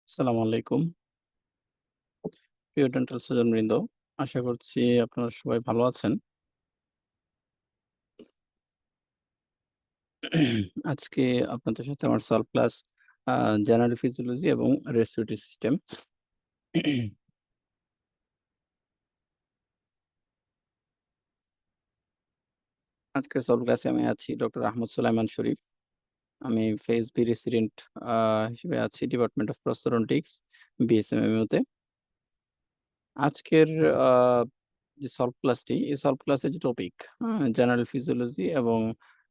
আসসালামু আলাইকুম। প্রিয় ডেন্টাল স্বজনবৃন্দ, আশা করছি আপনারা সবাই ভালো আছেন। আজকে আপনাদের সাথে আমার সলভ ক্লাস আ জেনারেল ফিজিওলজি এবং রেসপিরেটরি সিস্টেম। আজকের সলভ ক্লাসে আমি আছি ডক্টর আহমদ সুলাইমান শরীফ। আমি ফেইসবি রেসিডেন্ট আ হিসেবে আছি ডিপার্টমেন্ট অফ প্রস্থোডন্টিক্স বিএসএমএমইউ তে। আজকের আ যে সলভ ক্লাসটি, এই সলভ ক্লাসের যে টপিক, জেনারেল ফিজিওলজি এবং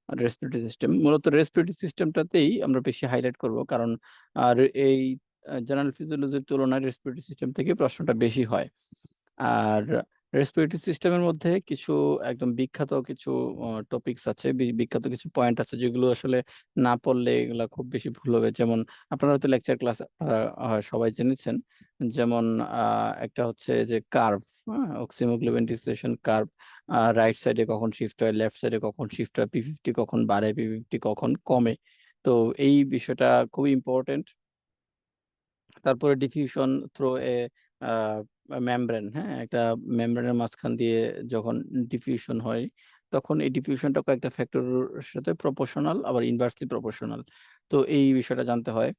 রেসপিরেটরি সিস্টেম। মূলত রেসপিরেটরি সিস্টেমটাতেই আমরা বেশি হাইলাইট করব। কারণ এই জেনারেল ফিজিওলজির তুলনায় রেসপিরেটরি সিস্টেম থেকে প্রশ্নটা বেশি হয়। আর রেসপিরেটরি সিস্টেমের মধ্যে কিছু একদম বিখ্যাত কিছু টপিকস আছে, বিখ্যাত কিছু পয়েন্ট আছে যেগুলো আসলে না পড়লে এগুলা খুব বেশি ভুল হবে। যেমন আপনারা হয়তো লেকচার ক্লাস সবাই জেনেছেন। যেমন আ একটা হচ্ছে যে কার্ভ, হ্যাঁ? অক্সিমোগ্লোবিন ডিসোসিয়েশন কার্ভ। রাইট সাইডে কখন শিফট হয়, লেফট সাইডে কখন শিফট হয়, P50 কখন বাড়ে, P50 কখন কমে। তো এই বিষয়টা খুবই ইম্পোর্টেন্ট। তারপরে diffusion through a a membrane, হ্যাঁ? একটা মেমব্রেনের মাঝখান দিয়ে যখন ডিফিউশন হয়, তখন এই ডিফিউশনটা কয়েকটা ফ্যাক্টরের সাথে প্রপোর্শনাল আবার ইনভার্সলি প্রপোর্শনাল। তো এই বিষয়টা জানতে হয়।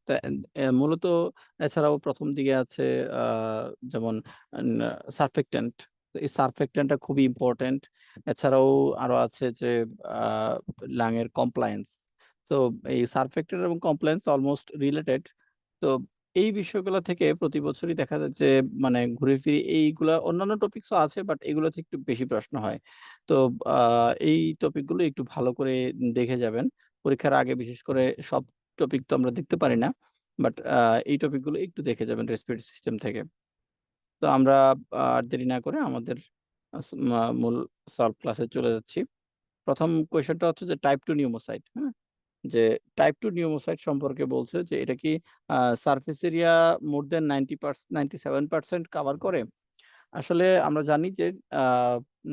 তা মূলত এছাড়াও ১ম দিকে আছে আ যেমন আন সারফেক্ট্যান্ট। তো এই সারফেক্ট্যান্টটা খুবই ইম্পোর্টেন্ট। এছাড়াও আরো আছে যে আ লাং এর কমপ্লায়েন্স। তো এই সারফেক্ট্যান্ট এবং কমপ্লায়েন্স অলমোস্ট রিলেটেড। তো এই বিষয়গুলা থেকে প্রতি বছরই দেখা যায় যে মানে ঘুরে ফিরে এইগুলা অন্যান্য টপিকসও আছে বাট এগুলো থেকে একটু বেশি প্রশ্ন হয়। তো আ এই টপিকগুলো একটু ভালো করে দেখে যাবেন। পরীক্ষার আগে বিশেষ করে সব টপিক তো আমরা দেখতে পারি না। বাট এই টপিক গুলো একটু দেখে যাবেন রেসপিরেটরি সিস্টেম থেকে। তো আমরা আর দেরি না করে আমাদের আস মা মূল সলভ ক্লাসে চলে যাচ্ছি। ১ম কোয়েশ্চেনটা হচ্ছে যে টাইপ 2 নিউমোসাইট, হ্যাঁ? যে টাইপ 2 নিউমোসাইট সম্পর্কে বলছে যে এটা কি surface area more than 97% cover করে? আসলে আমরা জানি যে আ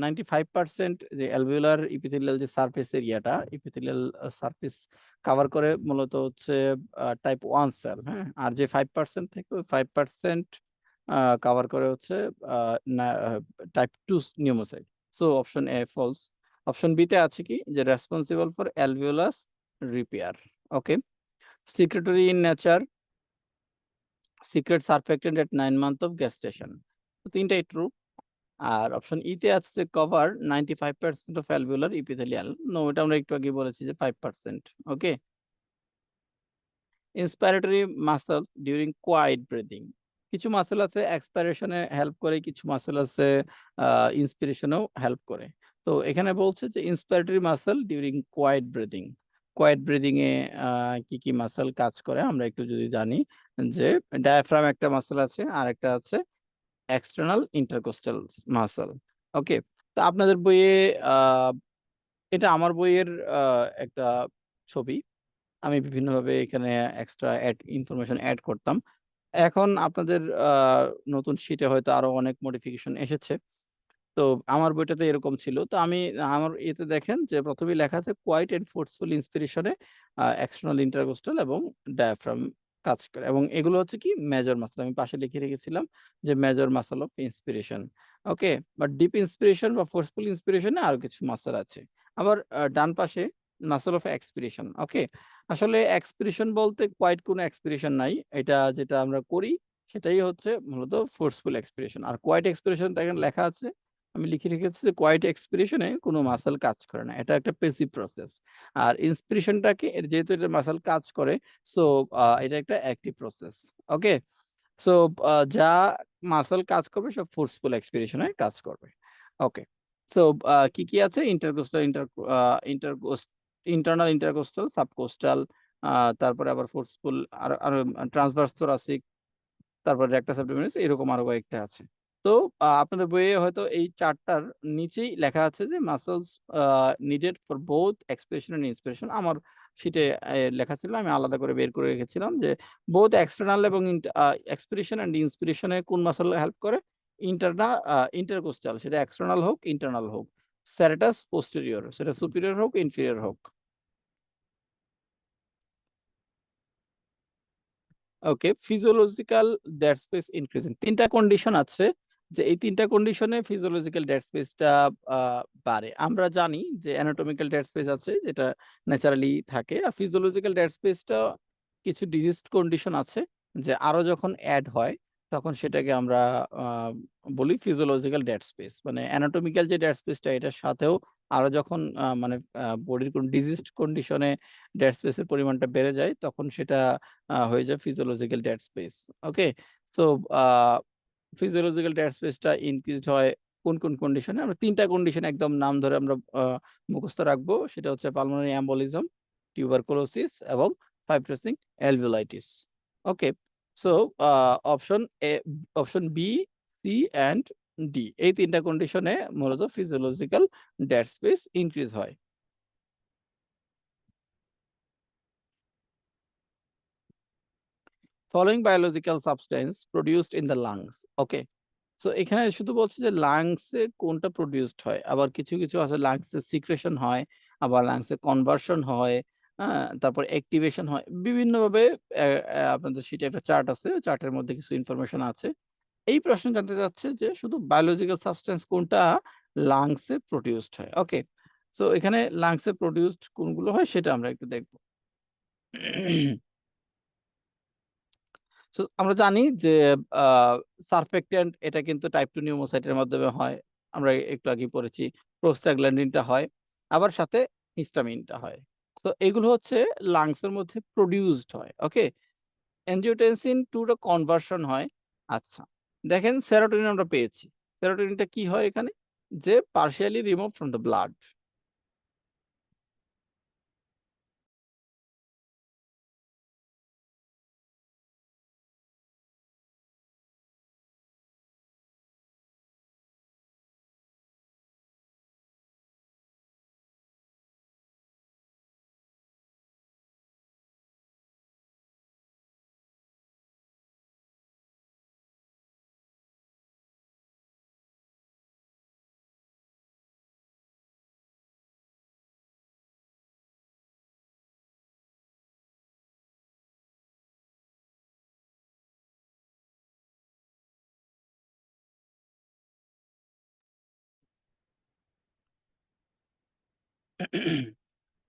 95% যে অ্যালভিওলার ইপিথেলিয়াল যে সারফেস এরিয়াটা, ইপিথেলিয়াল সারফেস কভার করে মূলত হচ্ছে টাইপ 1 সেল, হ্যাঁ? আর যে 5% থেকে ওই 5% কভার করে হচ্ছে আ না type 2 pneumocyte. So option A false. Option B তে আছে কি যে responsible for alveolus repair. Okay. Secretory in nature, secrete surfactant at 9 month of gestation. তো ৩ টাই ট্রু। আর অপশন ই তে আছে cover 95% of alveolar epithelial. No, এটা আমরা একটু আগেই বলেছি যে 5%। Okay? Inspiratory muscle during quiet breathing. কিছু মাসল আছে এক্সপিরেশন এ হেল্প করে, কিছু মাসল আছে আ ইন্সপিরেশন এও হেল্প করে। তো এখানে বলছে যে inspiratory muscle during quiet breathing. Quiet breathing এ আ কি মাসল কাজ করে আমরা একটু যদি জানি যে ডায়াফ্রাম একটা মাসল আছে, আরেকটা আছে এক্সটার্নাল ইন্টারকোস্টাল মাসল। ওকে? তো আপনাদের বইয়ে আ এটা আমার বইয়ের আ একটা ছবি। আমি বিভিন্নভাবে এখানে এক্সট্রা ইনফরমেশন এড করতাম। এখন আপনাদের নতুন শিটে হয়তো আরো অনেক মডিফিকেশন এসেছে। তো আমার বইটাতে এরকম ছিল। তো আমি আমার ইয়েতে দেখেন যে ১ম এই লেখা আছে কোয়াইট এন্ড ফোর্সফুল ইন্সপিরেশন এ এক্সটার্নাল ইন্টারকোস্টাল এবং ডায়াফ্রাম কাজ করে এবং এগুলো হচ্ছে কি মেজর মাসল। আমি পাশে লিখে রেখেছিলাম যে major muscle of inspiration. Okay? But deep inspiration বা ফোর্সফুল ইন্সপিরেশন এ আরো কিছু মাসল আছে। আবার ডান পাশে মাসল অফ এক্সপিরেশন। ওকে? আসলে এক্সপিরেশন বলতে কোয়াইট কোনো এক্সপিরেশন নাই। এটা যেটা আমরা করি সেটাই হচ্ছে মূলত ফোর্সফুল এক্সপিরেশন। আর কোয়াইট এক্সপিরেশন দেখেন লেখা আছে, আমি লিখে রেখেছি যে কোয়াইট এক্সপিরেশন এ কোনো মাসল কাজ করে না। এটা একটা প্যাসিভ প্রসেস। আর ইন্সপিরেশনটাকে যেহেতু এটা মাসল কাজ করে, সো এটা একটা অ্যাক্টিভ প্রসেস। ওকে? সো যা মাসল কাজ করবে সব ফোর্সফুল এক্সপিরেশন এ কাজ করবে। ওকে। সো কি আছে? ইন্টারকোস্টাল আ ইন্টারকোস ইন্টারনাল ইন্টারকোস্টাল, সাবকোস্টাল, আ তারপরে আবার ফোর্সফুল আরো ট্রান্সভার্স থোরাসিক, তারপর রেক্টাস অ্যাবডোমিনালিস এরকম আরো কয়েকটা আছে। তো আপনাদের বইয়ে হয়তো এই ৪ টার নিচেই লেখা আছে যে muscles a needed for both expression and inspiration. আমার শিটে লেখা ছিল। আমি আলাদা করে বের করে রেখেছিলাম যে বোথ এক্সটার্নাল এবং এক্সপিরেশন অ্যান্ড ইন্সপিরেশন এ কোন মাসল হেল্প করে? ইন্টারকোস্টাল, সেটা এক্সটার্নাল হোক, ইন্টারনাল হোক। স্যারেটাস পোস্টেরিয়র, সেটা সুপিরিয়র হোক, ইনফিরিয়র হোক। ওকে, ফিজিওলজিক্যাল ডেড স্পেস ইনক্রিজিং, তিনটা কন্ডিশন আছে যে এই তিনটা কন্ডিশনে ফিজিওলজিক্যাল ডেড স্পেসটা বাড়ে। আমরা জানি যে অ্যানাটমিক্যাল ডেড স্পেস আছে যেটা ন্যাচারালি থাকে, আর ফিজিওলজিক্যাল ডেড স্পেসটা কিছু ডিজিজ কন্ডিশন আছে যে আরো যখন অ্যাড হয় তখন সেটাকে আমরা বলি ফিজিওলজিক্যাল ডেড স্পেস। মানে অ্যানাটমিক্যাল যে ডেড স্পেসটা এটার সাথেও আরো যখন মানে বডির কোন ডিজিজড কন্ডিশনে ডেড স্পেসের পরিমাণটা বেড়ে যায় তখন সেটা হয়ে যায় ফিজিওলজিক্যাল ডেড স্পেস। ওকে, সো ফিজিওলজিক্যাল ডেড স্পেসটা ইনক্রিজড হয় কোন কোন কন্ডিশনে? আমরা তিনটা কন্ডিশন একদম নাম ধরে আমরা মুখস্থ রাখবো, সেটা হচ্ছে পালমোনারি এম্বোলিজম, টিউবারকুলোসিস এবং fibrosing alveolitis. Okay, so option A, option B, C and D, এই তিনটা কন্ডিশনে মূলত ফিজিওলজিক্যাল ডেড স্পেস ইনক্রিজ হয়। Following biological substance produced in the lungs. Okay, so এখানে শুধু বলছে যে লাংসে কোনটা প্রোডিউসড হয়, আবার কিছু কিছু আছে লাংসে সিক্রেশন হয়, আবার লাংসে কনভার্সন হয়, তারপর অ্যাক্টিভেশন হয় বিভিন্নভাবে। আপনাদের সেটা একটা চার্ট আছে, চার্টের মধ্যে কিছু ইনফরমেশন আছে। এই প্রশ্ন জানতে চাচ্ছে যে শুধু বায়োলজিক্যাল সাবস্টেন্স কোনটা লাংসে প্রোডিউসড হয়। ওকে, সো এখানে লাংসে প্রোডিউসড কোনগুলো হয় সেটা আমরা একটু দেখব। সো আমরা জানি যে সারফেক্ট্যান্ট এটা কিন্তু টাইপ 2 নিউমোসাইটের মাধ্যমে হয়। আমরা একটু আগেই পড়েছি। প্রোস্টাগ্ল্যান্ডিনটা হয়। আবার সাথে হিস্টামিনটা হয়। তো এগুলো হচ্ছে লাংসের মধ্যে প্রোডিউসড হয়। ওকে? অ্যানজিওটেনসিন 2 টা কনভার্সন হয়। আচ্ছা। দেখেন সেরোটোনিন আমরা পেয়েছি। সেরোটোনিনটা কি হয় এখানে? যে partially remove from the blood.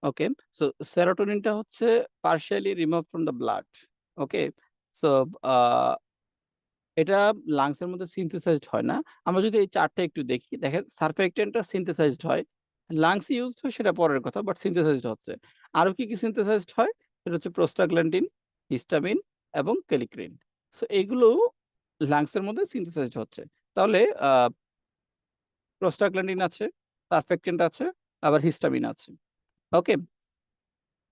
Okay, so সেরোটোনিনটা হচ্ছে partially remove from the blood. Okay, so আ এটা লাংস এর মধ্যে সিনথেসাইজড হয় না। আমরা যদি এই চার্টটা একটু দেখি, দেখেন সারফেক্টেন্টটা সিনথেসাইজড হয়। লাংস ইউজড হয় সেটা পরের কথা, বাট সিনথেসাইজড হচ্ছে। আরো কি সিনথেসাইজড হয়? সেটা হচ্ছে প্রোস্টাগ্ল্যান্ডিন, হিস্টামিন এবং ক্যালিক্রিন। সো এগুলো লাংস এর মধ্যে সিনথেসাইজড হচ্ছে। তাহলে আ প্রোস্টাগ্ল্যান্ডিন আছে, সারফেক্টেন্ট আছে, আবার হিস্টামিন আছে। ওকে?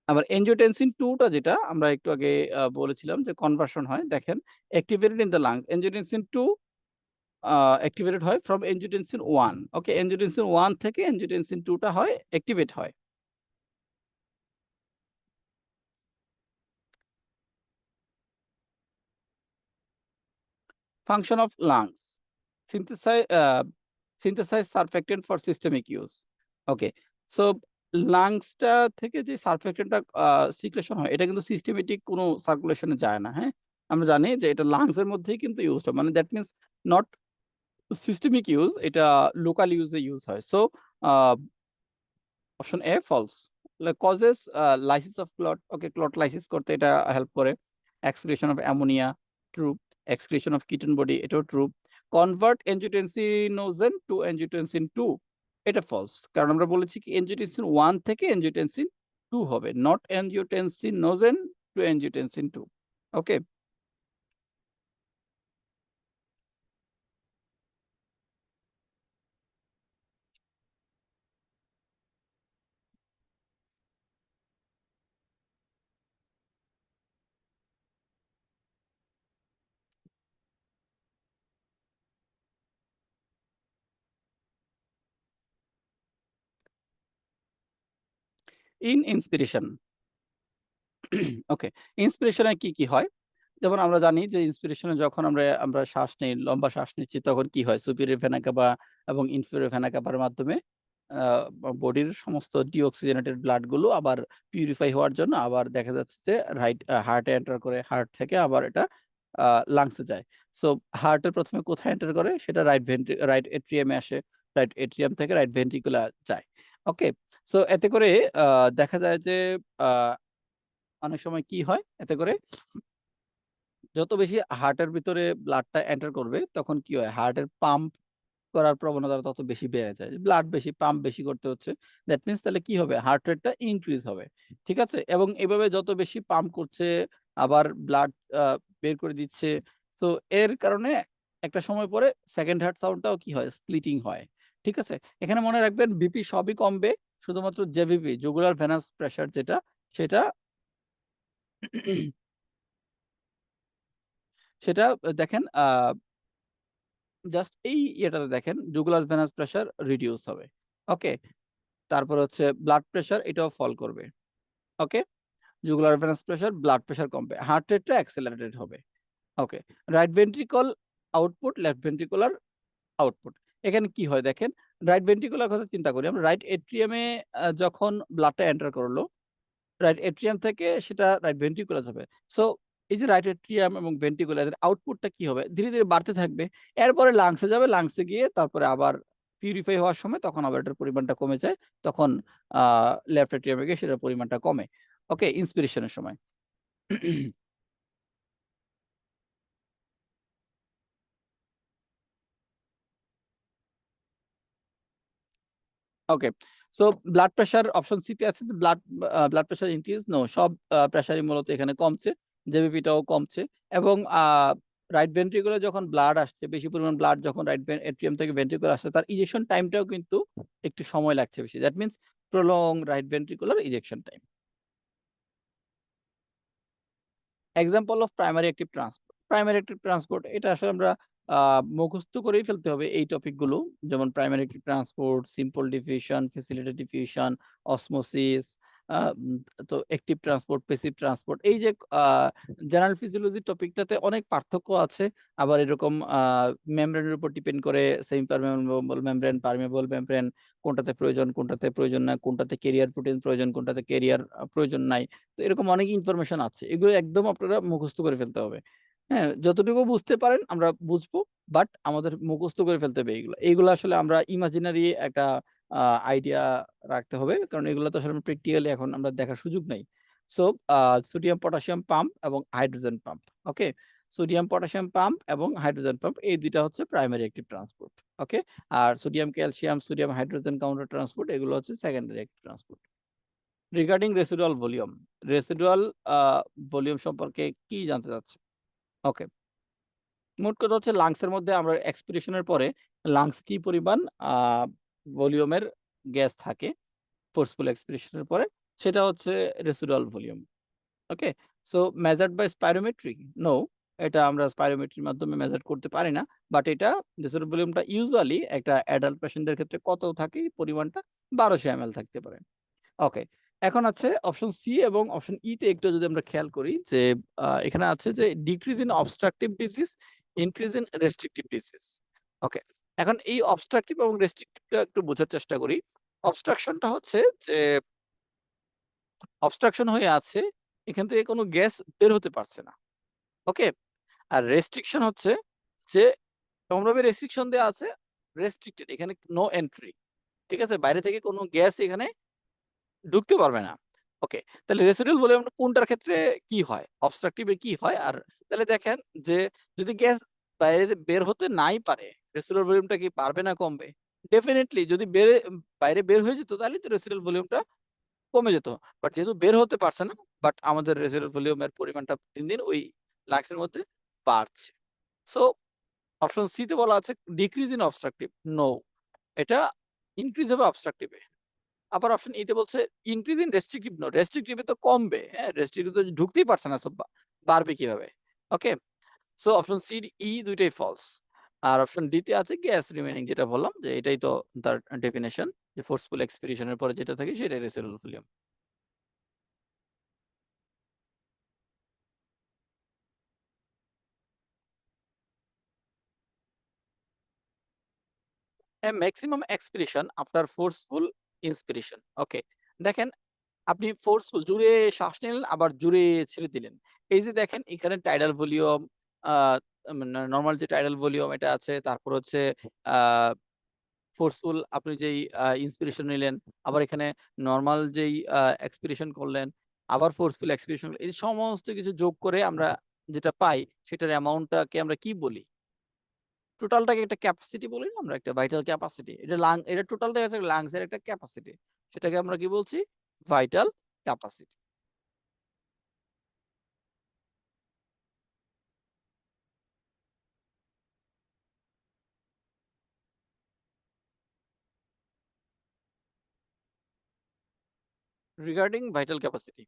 আবার এনজিওটেনসিন 2 টা যেটা আমরা একটু আগে বলেছিলাম যে কনভার্সন হয়। দেখেন activated in the lungs. Angiotensin 2 activated হয় ফ্রম এনজিওটেনসিন 1। ওকে, এনজিওটেনসিন 1 থেকে এনজিওটেনসিন 2 টা হয় অ্যাক্টিভেট হয়। Function of lungs synthesize surfactant for systemic use. Okay, so লাংসটা থেকে যে সারফেক্টেন্টটা সিক্রেশন হয় এটা কিন্তু সিস্টেমেটিক কোনো সার্কুলেশনে যায় না। হ্যাঁ? আমরা জানি যে এটা লাংস এর মধ্যেই কিন্তু ইউজড হয়। মানে that means not systemic use, এটা লোকাল ইউজে ইউজ হয়। So uh option A false. Causes lysis of clot. Okay, clot lysis করতে এটা হেল্প করে। Excretion of ammonia, true. Excretion of ketone body, এটাও true. Convert angiotensinogen to angiotensin 2, এটা false. কারণ আমরা বলেছি কি এনজিওটেনসিন 1 থেকে এনজিওটেনসিন 2 হবে, not angiotensinogen to angiotensin 2। Okay? In inspiration. Okay, ইন্সপিরেশনে কি হয়? যেমন আমরা জানি যে ইন্সপিরেশনে যখন আমরা শ্বাস নেই, লম্বা শ্বাস নিচ্ছি তখন কি হয়? সুপিরিয়র ভেনা কাভা এবং ইনফেরিয়র ভেনা কাভার মাধ্যমে বডির সমস্ত ডিঅক্সিজেনেটেড ব্লাড গুলো আবার পিউরিফাই হওয়ার জন্য আবার দেখা যাচ্ছে যে হার্টে এন্টার করে, হার্ট থেকে আবার এটা লাংসে যায়। সো হার্টের প্রথমে কোথায় এন্টার করে, সেটা রাইট এট্রিয়ামে আসে, রাইট এট্রিয়াম থেকে রাইট ভেন্ট্রিকুলে যায়। ওকে, সো এতে করে দেখা যায় যে অনেক সময় কি হয়, এতে করে যত বেশি হার্টের ভিতরে ব্লাডটা এন্টার করবে তখন কি হয়, হার্টের পাম্প করার প্রবণতা তত বেশি বেড়ে যায়। ব্লাড বেশি পাম্প বেশি করতে হচ্ছে। দ্যাট মিনস তাহলে কি হবে, হার্ট রেটটা ইনক্রিজ হবে। ঠিক আছে? এবং এভাবে যত বেশি পাম্প করছে, আবার ব্লাড আ বের করে দিচ্ছে। তো এর কারণে একটা সময় পরে সেকেন্ড হার্ট সাউন্ডটাও কি হয়, স্প্লিটিং হয়। ঠিক আছে? এখানে মনে রাখবেন বিপি সবই কমবে। শুধুমাত্র জেভিপি, জুগুলার ভেনাস প্রেশার যেটা, সেটা সেটা দেখেন জাস্ট এই ইয়েটাতে দেখেন জুগুলার ভেনাস প্রেশার রিডিউস হবে। ওকে? তারপর হচ্ছে ব্লাড প্রেশার এটাও ফল করবে। Okay? Jugular venous pressure, blood pressure কমবে। হার্ট রেটটা অ্যাক্সেলারেটেড হবে। Okay. Right ventricle output, left ventricular output. এখানে কি হয় দেখেন, রাইট ভেন্ট্রিকুলার কথা চিন্তা করি আমরা। রাইট এট্রিয়ামে যখন ব্লাডটা এন্টার করলো, রাইট এট্রিয়াম থেকে সেটা রাইট ভেন্ট্রিকুলার যাবে। সো এই যে রাইট এট্রিয়াম এবং ভেন্ট্রিকুলার এদের আউটপুটটা কি হবে? ধীরে, ধীরে বাড়তে থাকবে। এরপরে লাংসে যাবে। লাংসে গিয়ে তারপরে আবার পিউরিফাই হওয়ার সময় তখন আবার এটার পরিমাণটা কমে যায়। তখন আ লেফট এট্রিয়ামে গিয়ে সেটার পরিমাণটা কমে। ওকে? ইন্সপিরেশন এর সময়। Okay. So blood pressure option C তে আছে যে ব্লাড প্রেশার ইনক্রিজ। নো, সব প্রেশারই মূলত এখানে কমছে। জেভিপিটাও কমছে এবং রাইট ভেন্ট্রিকুলে যখন ব্লাড আসছে, বেশি পরিমাণ ব্লাড যখন এট্রিয়াম থেকে ভেন্ট্রিকুলে আসছে, তার ইজেকশন টাইমটাও কিন্তু একটু সময় লাগছে বেশি। That means prolong right ventricular ejection time. Example of primary active transport. Primary active transport এটা আসলে আমরা আ মুখস্থ করেই ফেলতে হবে এই টপিক গুলো। যেমন primary active transport, simple diffusion, facilitated diffusion, osmosis, আ উম তো অ্যাক্টিভ ট্রান্সপোর্ট, প্যাসিভ ট্রান্সপোর্ট। এই যে আ জেনারেল ফিজিওলজি টপিকটাতে অনেক পার্থক্য আছে। আবার এরকম মেমব্রেনের উপর ডিপেন্ড করে সেমি পারমেবল মেমব্রেন, পারমেবল মেমব্রেন কোনটাতে প্রয়োজন, কোনটাতে প্রয়োজন না, কোনটাতে ক্যারিয়ার প্রোটিন প্রয়োজন, কোনটাতে ক্যারিয়ার প্রয়োজন নাই। তো এরকম অনেক ইনফরমেশন আছে। এগুলো একদম আপনারা মুখস্থ করে ফেলতে হবে। হ্যাঁ? যতটুকু বুঝতে পারেন আমরা বুঝবো। বাট আমাদের মুখস্থ করে ফেলতে হবে এইগুলা। এইগুলা আসলে আমরা ইমাজিনারি একটা আ আইডিয়া রাখতে হবে। কারণ এগুলা তো আসলে প্র্যাকটিক্যালি এখন আমরা দেখার সুযোগ নাই। সো আ সোডিয়াম, পটাশিয়াম পাম্প এবং hydrogen pump. Okay? Sodium, potassium pump এবং হাইড্রোজেন পাম্প এই ২ টা হচ্ছে প্রাইমারি অ্যাক্টিভ ট্রান্সপোর্ট। ওকে? আর sodium, calcium, sodium hydrogen counter transport এগুলো হচ্ছে secondary active transport. Regarding residual volume. Residual আ ভলিউম সম্পর্কে কি জানতে চাচ্ছেন? ওকে। মোট কথা হচ্ছে লাংসের মধ্যে আমরা এক্সপিরেশন এর পরে লাংস কি পরিমাণ আ ভলিউমের গ্যাস থাকে ফোর্সফুল এক্সপিরেশন এর পরে, সেটা হচ্ছে residual volume. Okay? So measured by spirometry? No, এটা আমরা স্পাইরোমেট্রির মাধ্যমে মেজার করতে পারি না। বাট এটা রেসিডুয়াল ভলিউমটা ইউজুয়ালি একটা অ্যাডাল্ট পেশেন্টদের ক্ষেত্রে কত থাকে এই পরিমাণটা ১২০০ এমএল থাকতে পারে। ওকে। এখন আছে অপশন সি এবং অপশন ই তে একটু যদি আমরা খেয়াল করি যে এখানে আছে যে decrease in obstructive disease, increase in restrictive disease. Okay. এখন এই অবস্ট্রাকটিভ এবং রেস্ট্রিকটিভ টা একটু বোঝার চেষ্টা করি। অবস্ট্রাকশন টা হচ্ছে যে অবস্ট্রাকশন হয়ে আছে, এখান থেকে কোনো গ্যাস বের হতে পারছে না। ওকে? আর রেস্ট্রিকশন হচ্ছে যে এমনভাবে রেস্ট্রিকশন দেয়া আছে, রেস্ট্রিক্টেড এখানে নো এন্ট্রি। ঠিক আছে? বাইরে থেকে কোনো গ্যাস এখানে ঢুকতে পারবে না। ওকে। তাহলে রেসিডুয়াল ভলিউম কোনটার ক্ষেত্রে কি হয়? অবস্ট্রাকটিভ এ কি হয়? আর তাহলে দেখেন যে যদি গ্যাস বাইরে বের হতে নাই পারে, রেসিডুয়াল ভলিউমটা কি বাড়বে না কমবে? ডেফিনিটলি যদি বাইরে বের হয়ে যেত তাহলেই তো রেসিডুয়াল ভলিউমটা কমে যেত। বাট যেহেতু বের হতে পারছে না, বাট আমাদের রেসিডুয়াল ভলিউমের পরিমাণটা দিন, দিন ওই লাক্সের মধ্যে বাড়ছে। সো অপশন সি তে বলা আছে ডিক্রিজ ইন অবস্ট্রাকটিভ। নো, এটা ইনক্রিজ হবে অবস্ট্রাকটিভ এ। আবার অপশন ই তে বলছে increase in restrictive no, restrictive এ তো কমবে। হ্যাঁ? রেস্ট্রিকটিভ তো ঢুকতেই পারছে না, সো বাড়বে কিভাবে? ওকে? সো অপশন সি, ই ২ টাই ফলস। আর অপশন ডি তে আছে গ্যাস রিমেইনিং, যেটা বললাম যে এটাই তো তার ডেফিনিশন যে ফোর্সফুল এক্সপিরেশন এর পরে যেটা থাকে সেটাই residual volume. Maximum expiration after forceful inspiration. Okay, দেখেন আপনি ফোর্সফুল জুড়ে শ্বাস নিলেন আবার জুড়ে ছেড়ে দিলেন। এই যে দেখেন এখানে টাইডাল ভলিউম, আহ নরমাল যে টাইডাল ভলিউম এটা আছে, তারপর হচ্ছে আহ ফোর্সফুল আপনি যেই ইন্সপিরেশন নিলেন, আবার এখানে নরমাল যেই এক্সপিরেশন করলেন, আবার ফোর্সফুল এক্সপিরেশন, এই সমস্ত কিছু যোগ করে আমরা যেটা পাই সেটার অ্যামাউন্টটাকে আমরা কি বলি? টোটালটাকে একটা ক্যাপাসিটি বলি না আমরা, একটা ভাইটাল ক্যাপাসিটি। এটা টোটালটা হচ্ছে লাংস এর একটা ক্যাপাসিটি। সেটাকে আমরা কি বলছি? Vital capacity. Regarding vital capacity.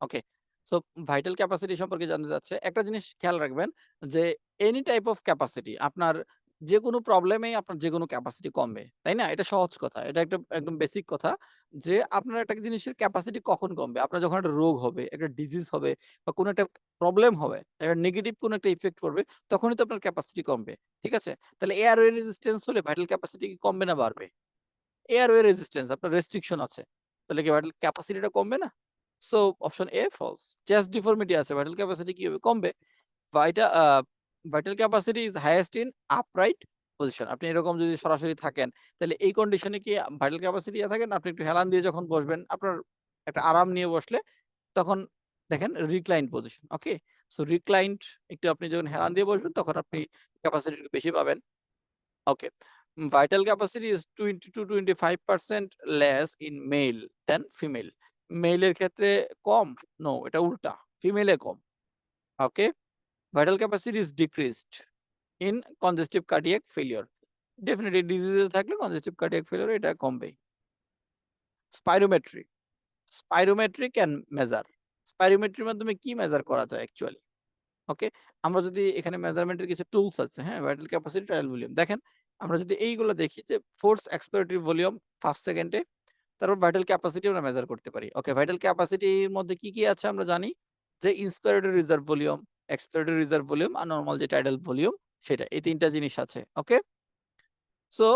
Okay. So vital capacity সম্পর্কে জানতে চাচ্ছে। একটা জিনিস খেয়াল রাখবেন যে এনি টাইপ অফ ক্যাপাসিটি আপনার যেকোনো প্রবলেমেই আপনার যেকোনো ক্যাপাসিটি কমবে। তাই না? এটা সহজ কথা। এটা একটা একদম বেসিক কথা যে আপনার একটা জিনিসের ক্যাপাসিটি কখন কমবে? আপনার যখন একটা রোগ হবে, একটা ডিজিজ হবে বা কোনো একটা প্রবলেম হবে, একটা নেগেটিভ কোনো একটা ইফেক্ট পড়বে, তখনই তো আপনার ক্যাপাসিটি কমবে। ঠিক আছে? তাহলে এয়ারওয়ে রেজিস্ট্যান্স হলে ভাইটাল ক্যাপাসিটি কি কমবে না বাড়বে? এয়ারওয়ে রেজিস্ট্যান্স আপনার রেস্ট্রিকশন আছে। তাহলে কি ভাইটাল ক্যাপাসিটিটা কমবে না? So option A false. Chest deformity আছে, ভাইটাল ক্যাপাসিটি কি হবে? কমবে। ভাইটা uh vital capacity is highest in upright position. আপনি এরকম যদি সরাসরি থাকেন, তাহলে এই কন্ডিশনে কি ভাইটাল ক্যাপাসিটি থাকেন? আপনি একটু হেলান দিয়ে যখন বসবেন, আপনার একটা আরাম নিয়ে বসলে তখন দেখেন রিক্লাইন্ড পজিশন। ওকে? সো রিক্লাইন্ড একটু আপনি যখন হেলান দিয়ে বসবেন তখন আপনি ক্যাপাসিটি একটু বেশি পাবেন। ওকে। Vital capacity is 20 to 25% less in male than female. Male এর ক্ষেত্রে কম? নো, এটা উল্টা। ফিমেল এ কম। Okay? Vital capacity is decreased in congestive cardiac failure. Definitely disease এ থাকলে congestive cardiac failure এটা কমবেই। স্পাইরোমেট্রি। Spirometry can measure. স্পাইরোমেট্রির মাধ্যমে কি মেজার করা যায় অ্যাকচুয়ালি? ওকে? আমরা যদি এখানে মেজারমেন্ট এর কিছু টুলস আছে, হ্যাঁ? Vital capacity, trial volume. দেখেন আমরা যদি এইগুলা দেখি যে ফোর্স এক্সপিরেটরি ভলিউম ফার্স্ট সেকেন্ডে, তারপর ভাইটাল ক্যাপাসিটি আমরা মেজার করতে পারি। ওকে, ভাইটাল ক্যাপাসিটির মধ্যে কি আছে আমরা জানি যে inspiratory reserve volume, expiratory reserve volume আর নরমাল যে টাইডাল ভলিউম সেটা। এই ৩ টা জিনিস আছে। ওকে? সো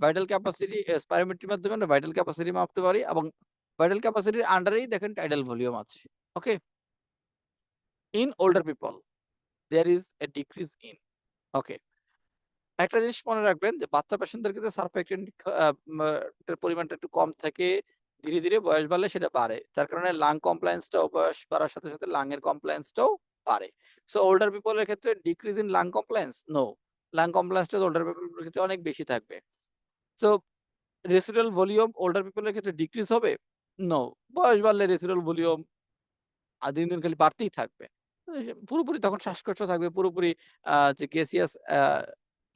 ভাইটাল ক্যাপাসিটি স্পাইরোমেট্রির মাধ্যমে আমরা ভাইটাল ক্যাপাসিটি মাপতে পারি এবং ভাইটাল ক্যাপাসিটির আন্ডারেই দেখেন টাইডাল ভলিউম আছে। Okay? In older people there is a decrease in. Okay. একটা জিনিস মনে রাখবেন যে বাচ্চা পেশেন্টদের ক্ষেত্রে সারফেক্টেন্ট এর পরিমাণটা একটু কম থাকে। ধীরে, ধীরে বয়স বাড়লে সেটা বাড়ে। যার কারণে লাং কমপ্লায়েন্স টাও বয়স বাড়ার সাথে, সাথে লাং এর কমপ্লায়েন্স টাও বাড়ে। সো ওল্ডার পিপল এর ক্ষেত্রে decrease in lung compliance? No. Lung compliance টা ওল্ডার পিপল এর ক্ষেত্রে অনেক বেশি থাকবে। So residual volume older people এর ক্ষেত্রে ডিক্রিজ হবে? নো। বয়স বাড়লে রেসিডুয়াল ভলিউম দিন, দিন খালি বাড়তেই থাকবে। পুরোপুরি তখন শ্বাসকষ্ট থাকবে। পুরোপুরি যে গ্যাসিয়াস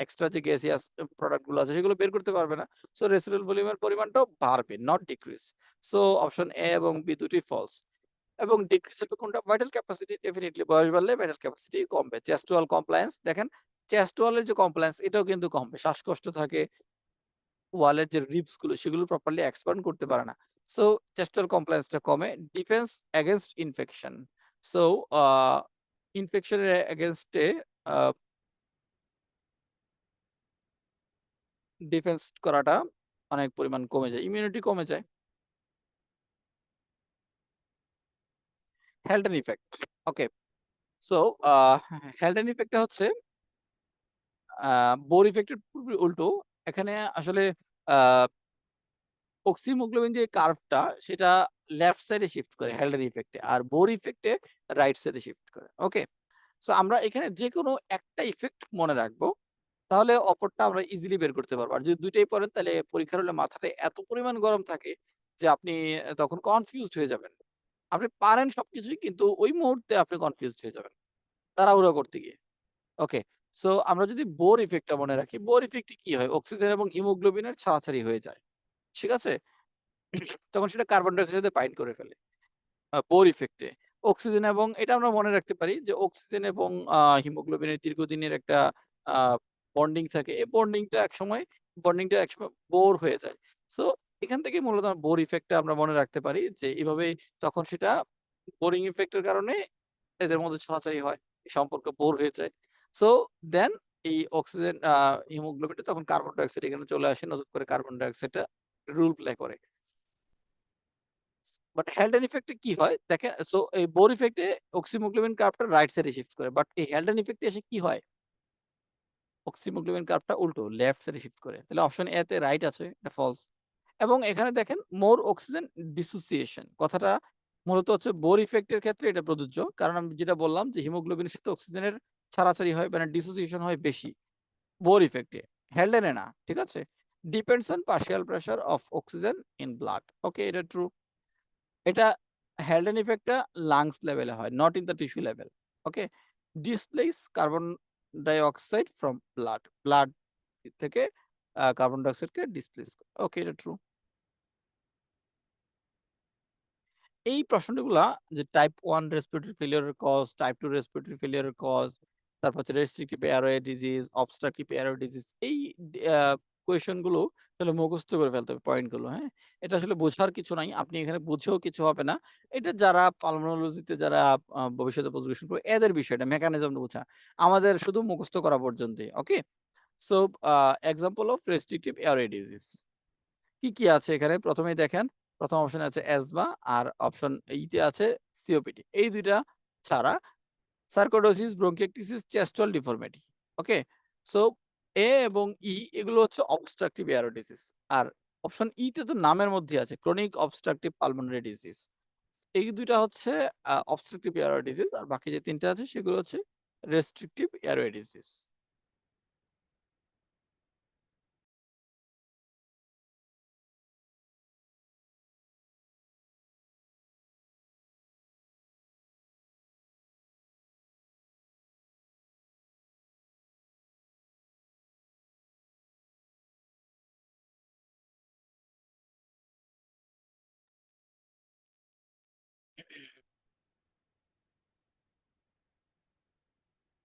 এক্সট্রা যে গ্যাসিয়াস প্রোডাক্ট গুলো আছে সেগুলো বের করতে পারবে না। সো রেসিডুয়াল ভলিউম এর পরিমাণটাও বাড়বে, নট ডিক্রিজ। সো অপশন এ এবং বি দুটোই ফলস। এবং ডিক্রিজ হবে কোনটা? Vital capacity. ডেফিনিটলি বয়স বাড়লে ভাইটাল ক্যাপাসিটি কমবে। চেস্ট ওয়াল কমপ্লায়েন্স দেখেন, চেস্ট ওয়াল এর যে কমপ্লায়েন্স এটাও কিন্তু কমবে। শ্বাসকষ্ট থাকে, ওয়ালের যে রিবস গুলো সেগুলো প্রপারলি এক্সপ্যান্ড করতে পারে না। সো চেস্ট ওয়াল কমপ্লায়েন্স টা কমে। Defence against infection. সো আ ইনফেকশন এর এগেইনস্ট এ আ ডিফেন্স করাটা অনেক পরিমাণ কমে যায়। ইমিউনিটি কমে যায়। Haldane effect. ওকে। সো আ হ্যালডেন ইফেক্ট টা হচ্ছে আ বোর ইফেক্টের পুরোপুরি উল্টো। এখানে আসলে আ অক্সিহিমোগ্লোবিন যে কার্ভটা সেটা লেফট সাইডে শিফট করে হ্যালডেন ইফেক্টে। আর বোর ইফেক্টে রাইট সাইডে শিফট করে। ওকে? সো আমরা এখানে যেকোনো একটা ইফেক্ট মনে রাখবো। তাহলে অপরটা আমরা ইজিলি বের করতে পারবো। আর যদি ২ টাই পড়েন তাহলে পরীক্ষার হলে মাথাটা এত পরিমাণ গরম থাকে যে আপনি তখন কনফিউজড হয়ে যাবেন। আপনি পারেন সবকিছুই কিন্তু ওই মুহূর্তে আপনি কনফিউজড হয়ে যাবেন। তাড়াহুড়া করতে গিয়ে। ওকে। সো আমরা যদি বোর ইফেক্টটা মনে রাখি, বোর ইফেক্টে কি হয়? অক্সিজেন এবং হিমোগ্লোবিনের ছাড়াছাড়ি হয়ে যায়। ঠিক আছে? তখন সেটা কার্বন ডাই অক্সাইডের সাথে বাইন্ড করে ফেলে। বোর ইফেক্টে। অক্সিজেন এবং এটা আমরা মনে রাখতে পারি যে অক্সিজেন এবং হিমোগ্লোবিনের দীর্ঘদিনের একটা আ বন্ডিং থাকে। এই বন্ডিংটা একসময় বোর হয়ে যায়। সো এখান থেকে মূলত বোর ইফেক্টটা আমরা মনে রাখতে পারি যে এভাবেই তখন সেটা বোরিং ইফেক্টের কারণে এদের মধ্যে ছড়াছড়ি হয়। সম্পর্ক বোর হয়ে যায়। সো দেন এই অক্সিজেন হিমোগ্লোবিনটা তখন কার্বন ডাই অক্সাইড এখানে চলে আসে, নতুন করে কার্বন ডাই অক্সাইডটা রোল প্লে করে। বাট হ্যালডেন ইফেক্টে কি হয় দেখেন, সো এই বোর ইফেক্টে অক্সিমোগ্লোবিন কার্ভটা রাইট সাইডে শিফট করে। বাট এই হ্যালডেন ইফেক্টে এসে কি হয়? অক্সিমোগ্লোবিন কার্ভটা উল্টো লেফট সাইডে শিফট করে। তাহলে অপশন এ তে রাইট আছে, এটা ফলস। এবং এখানে দেখেন মোর অক্সিজেন ডিসোসিয়েশন কথাটা মূলত হচ্ছে বোর ইফেক্টের ক্ষেত্রে এটা প্রযোজ্য। কারণ আমি যেটা বললাম যে হিমোগ্লোবিনের সাথে অক্সিজেনের ছাড়াছাড়ি হয়, মানে ডিসোসিয়েশন হয় বেশি বোর ইফেক্টে, হ্যালডেনে না। ঠিক আছে? Depends on partial pressure of oxygen in blood. ওকে, এটা ট্রু। এটা হ্যালডেন ইফেক্টটা লাংস লেভেলে হয়, not in the tissue level. Okay, displace carbon die oxide from blood, blood থেকে কার্বন ডাই অক্সাইডকে ডিসপ্লেস করে। ওকে, এটা ট্রু। এই প্রশ্নগুলা যে type 1 respiratory ফেলিউরের cause, type 2 respiratory ফেলিউরের cause, তারপর হচ্ছে restrictive airway disease, obstructive airway disease, এই আ কোয়েশ্চেন গুলো আসলে মুখস্থ করে ফেলতে হবে পয়েন্ট গুলো, হ্যাঁ? এটা আসলে বোঝার কিছু নাই। আপনি এখানে বুঝেও কিছু হবে না। এটা যারা পালমোনোলজিতে যারা ভবিষ্যতে পোস্ট গ্রাজুয়েশন করবে এদের বিষয়টা মেকানিজম বোঝা। আমাদের শুধু মুখস্থ করা পর্যন্তই। Okay? So example of restrictive airway disease কি আছে এখানে? প্রথমেই দেখেন, প্রথম অপশনে আছে অ্যাজমা আর অপশন ই-তে আছে সিওপিডি। এই ২ টা ছাড়া সার্কোইডোসিস, ব্রঙ্কিয়েক্টিসিস, চেস্টাল ডিফর্মিটি। ওকে? সো এ এবং ই এগুলো হচ্ছে অবস্ট্রাকটিভ এয়ারওয়ে ডিজিজ। আর অপশন ই-তে তো নামের মধ্যেই আছে ক্রনিক অবস্ট্রাকটিভ পালমোনারি ডিজিজ। এই ২ টা হচ্ছে অবস্ট্রাকটিভ এয়ারওয়ে ডিজিজ। আর বাকি যে ৩ টা আছে সেগুলো হচ্ছে restrictive airway disease.